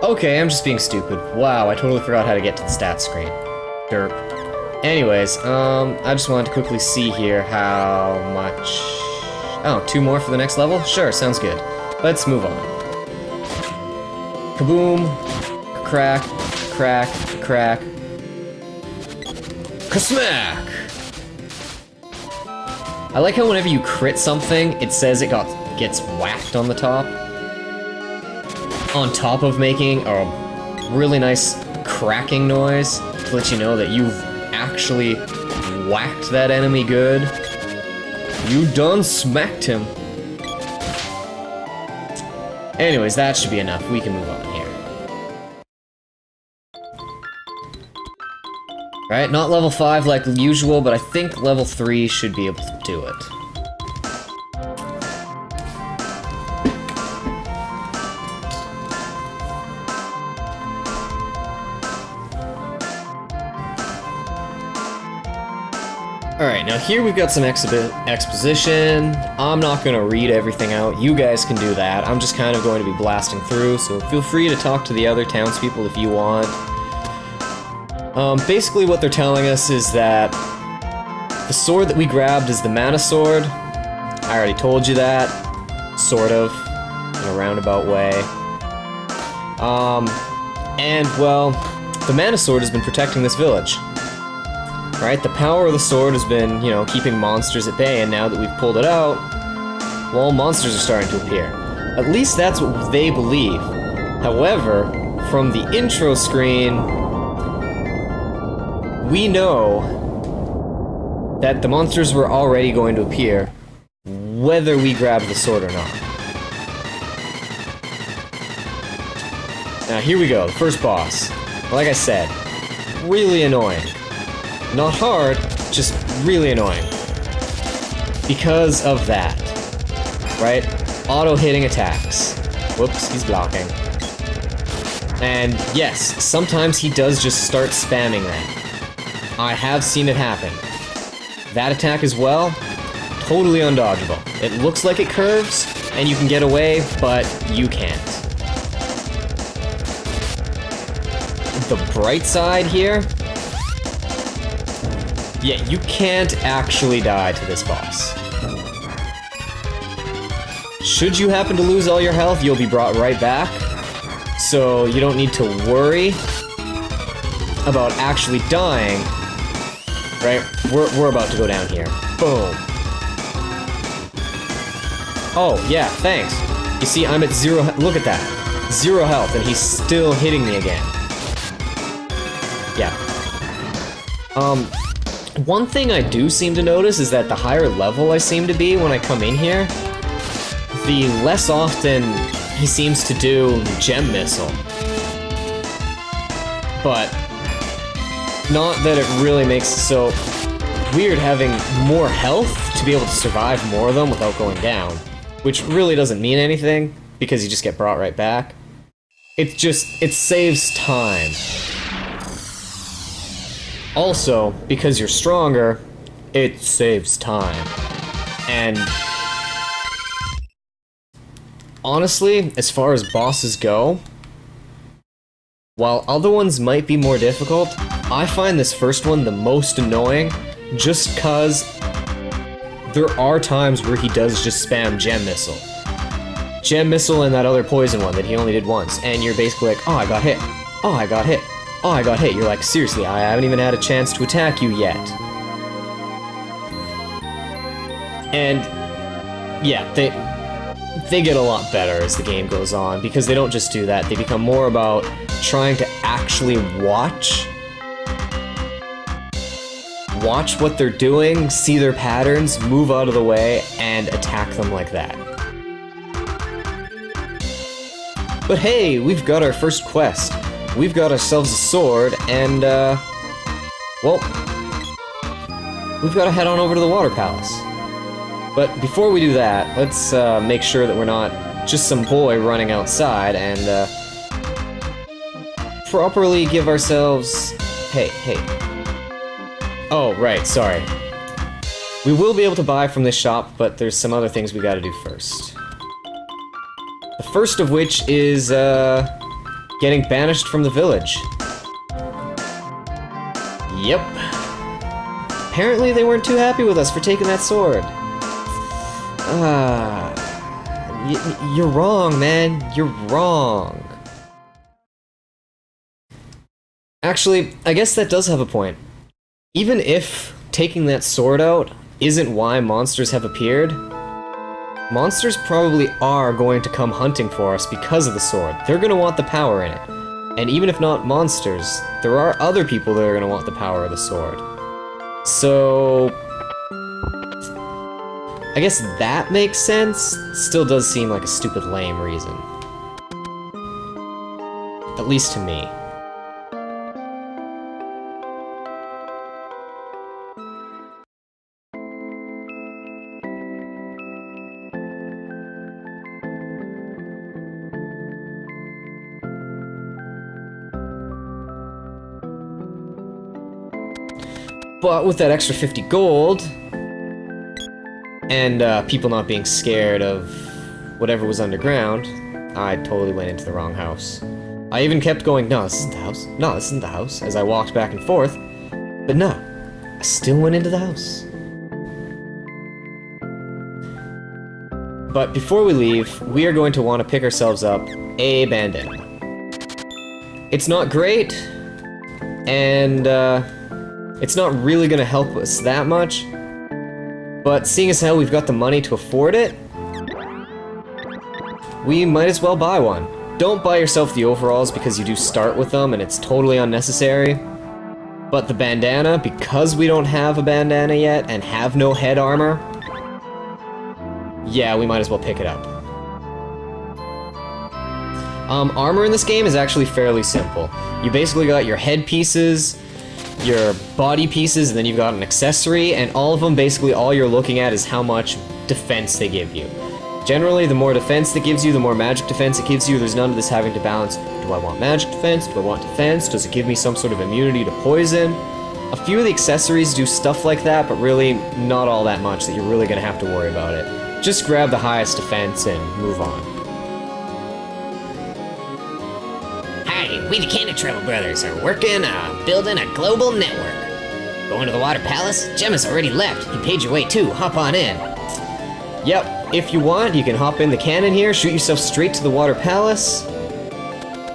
Okay, I'm just being stupid. Wow, I totally forgot how to get to the stats screen. Derp. Anyways, I just wanted to quickly see here how much... Oh, 2 more for the next level? Sure, sounds good. Let's move on. Kaboom. Crack. Crack. Crack. Ka-smack! I like how whenever you crit something, it says it gets whacked on the top. On top of making a really nice cracking noise to let you know that you've actually whacked that enemy good. You done smacked him. Anyways, that should be enough. We can move on here. Right, not level 5 like usual, but I think level 3 should be able to do it. Alright, now here we've got some exposition. I'm not going to read everything out. You guys can do that. I'm just kind of going to be blasting through, so feel free to talk to the other townspeople if you want. Basically what they're telling us is that the sword that we grabbed is the mana sword. I already told you that, sort of, in a roundabout way. And, well, the mana sword has been protecting this village. Right, the power of the sword has been, you know, keeping monsters at bay, and now that we've pulled it out, well, monsters are starting to appear. At least that's what they believe. However, from the intro screen, we know that the monsters were already going to appear, whether we grab the sword or not. Now, here we go, the first boss. Like I said, really annoying. Not hard, just really annoying. Because of that. Right? Auto-hitting attacks. Whoops, he's blocking. And yes, sometimes he does just start spamming that. I have seen it happen. That attack as well, totally undodgeable. It looks like it curves, and you can get away, but you can't. The bright side here... yeah, you can't actually die to this boss. Should you happen to lose all your health, you'll be brought right back. So you don't need to worry about actually dying. Right? We're about to go down here. Boom. Oh, yeah, thanks. You see, I'm at 0... look at that. 0 health, and he's still hitting me again. Yeah. One thing I do seem to notice is that the higher level I seem to be when I come in here, the less often he seems to do Gem Missile. But not that it really makes it so weird having more health to be able to survive more of them without going down, which really doesn't mean anything because you just get brought right back. It saves time. Also, because you're stronger, it saves time. And honestly, as far as bosses go, while other ones might be more difficult, I find this first one the most annoying just cause there are times where he does just spam Gem Missile. Gem Missile and that other poison one that he only did once, and you're basically like, oh, I got hit. Oh, I got hit. Oh, I got hit. You're like, seriously, I haven't even had a chance to attack you yet. And yeah, they get a lot better as the game goes on, because they don't just do that, they become more about trying to actually watch what they're doing, see their patterns, move out of the way, and attack them like that. But hey, we've got our first quest. We've got ourselves a sword, and, well, we've got to head on over to the Water Palace. But before we do that, let's, make sure that we're not just some boy running outside, and, properly give ourselves... Hey. Oh, right, sorry. We will be able to buy from this shop, but there's some other things we gotta do first. The first of which is, getting banished from the village. Yep. Apparently they weren't too happy with us for taking that sword. You're wrong, man. You're wrong. Actually, I guess that does have a point. Even if taking that sword out isn't why monsters have appeared, monsters probably are going to come hunting for us because of the sword. They're going to want the power in it. And even if not monsters, there are other people that are going to want the power of the sword. So I guess that makes sense. Still does seem like a stupid lame reason. At least to me. But with that extra 50 gold, and people not being scared of whatever was underground, I totally went into the wrong house. I even kept going, no, this isn't the house. No, this isn't the house, as I walked back and forth. But no, I still went into the house. But before we leave, we are going to want to pick ourselves up a bandana. It's not great, and it's not really going to help us that much, but seeing as how we've got the money to afford it, we might as well buy one. Don't buy yourself the overalls because you do start with them and it's totally unnecessary, but the bandana, because we don't have a bandana yet and have no head armor, yeah, we might as well pick it up. Armor in this game is actually fairly simple. You basically got your head pieces, your body pieces, and then you've got an accessory, and all of them, basically all you're looking at is how much defense they give you. Generally, the more defense it gives you, the more magic defense it gives you. There's none of this having to balance, do I want magic defense? Do I want defense? Does it give me some sort of immunity to poison? A few of the accessories do stuff like that, but really not all that much that you're really going to have to worry about it. Just grab the highest defense and move on. We the Cannon Travel Brothers are working building a global network. Going to the Water Palace? Gemma's already left. He paid your way too. Hop on in. Yep, if you want, you can hop in the cannon here, shoot yourself straight to the Water Palace.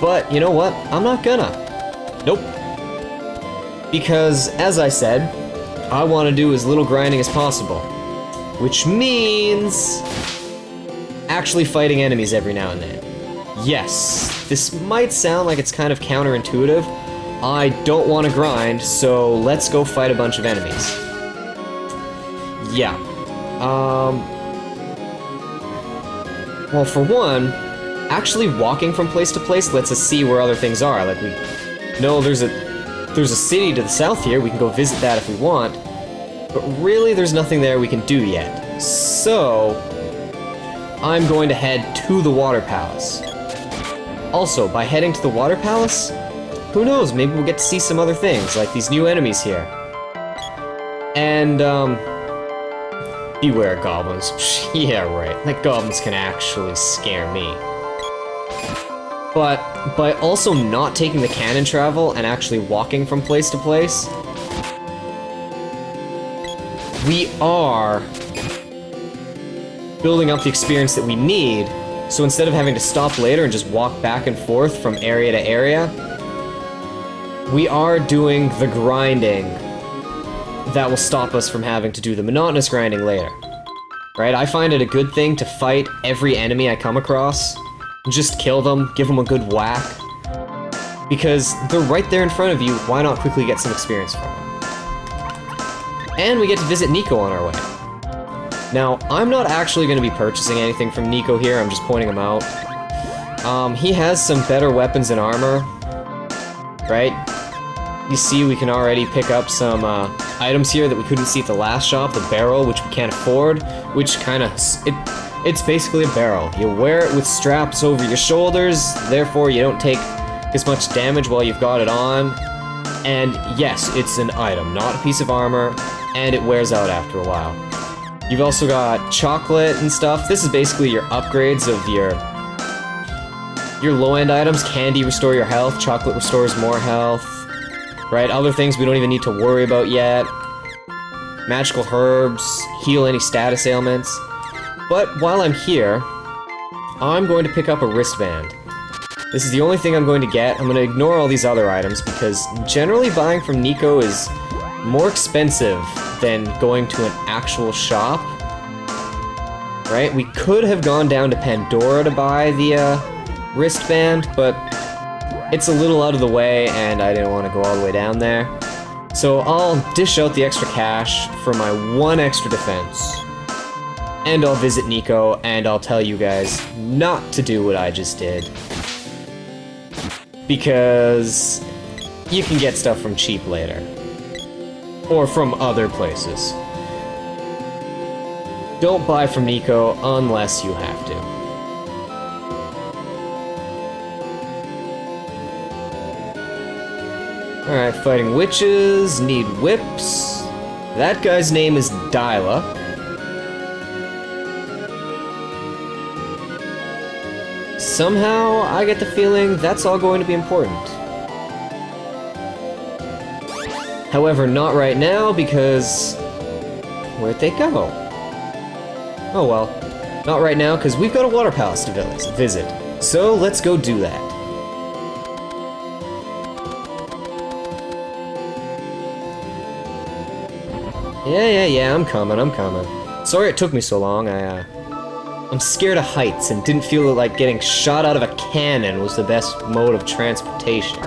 But you know what? I'm not gonna. Nope. Because, as I said, I want to do as little grinding as possible. Which means actually fighting enemies every now and then. Yes, this might sound like it's kind of counterintuitive. I don't want to grind, so let's go fight a bunch of enemies. Yeah. Well, for one, actually walking from place to place lets us see where other things are. Like, we know there's a city to the south here, we can go visit that if we want, but really there's nothing there we can do yet. So, I'm going to head to the Water Palace. Also, by heading to the Water Palace, who knows, maybe we'll get to see some other things, like these new enemies here. And, beware goblins. Yeah, right, like goblins can actually scare me. But, by also not taking the cannon travel and actually walking from place to place, we are building up the experience that we need. So instead of having to stop later and just walk back and forth from area to area, we are doing the grinding that will stop us from having to do the monotonous grinding later. Right? I find it a good thing to fight every enemy I come across, just kill them, give them a good whack, because they're right there in front of you, why not quickly get some experience from them? And we get to visit Nico on our way. Now, I'm not actually going to be purchasing anything from Nico here, I'm just pointing him out. He has some better weapons and armor, right? You see, we can already pick up some items here that we couldn't see at the last shop. The barrel, which we can't afford, which kind of... It's basically a barrel. You wear it with straps over your shoulders, therefore you don't take as much damage while you've got it on. And yes, it's an item, not a piece of armor, and it wears out after a while. You've also got chocolate and stuff. This is basically your upgrades of your low-end items, candy restore your health, chocolate restores more health, right? Other things we don't even need to worry about yet. Magical herbs, heal any status ailments. But while I'm here, I'm going to pick up a wristband. This is the only thing I'm going to get. I'm going to ignore all these other items because generally buying from Nico is more expensive than going to an actual shop. Right? We could have gone down to Pandora to buy the wristband, but it's a little out of the way and I didn't want to go all the way down there. So I'll dish out the extra cash for my one extra defense. And I'll visit Nico and I'll tell you guys not to do what I just did. Because you can get stuff from cheap later. Or from other places. Don't buy from Nico unless you have to. Alright, fighting witches, need whips. That guy's name is Dyla. Somehow, I get the feeling that's all going to be important. However, not right now, because... where'd they go? Oh well. Not right now, because we've got a water palace to visit. So, let's go do that. Yeah, I'm coming. Sorry it took me so long, I'm scared of heights and didn't feel like getting shot out of a cannon was the best mode of transportation.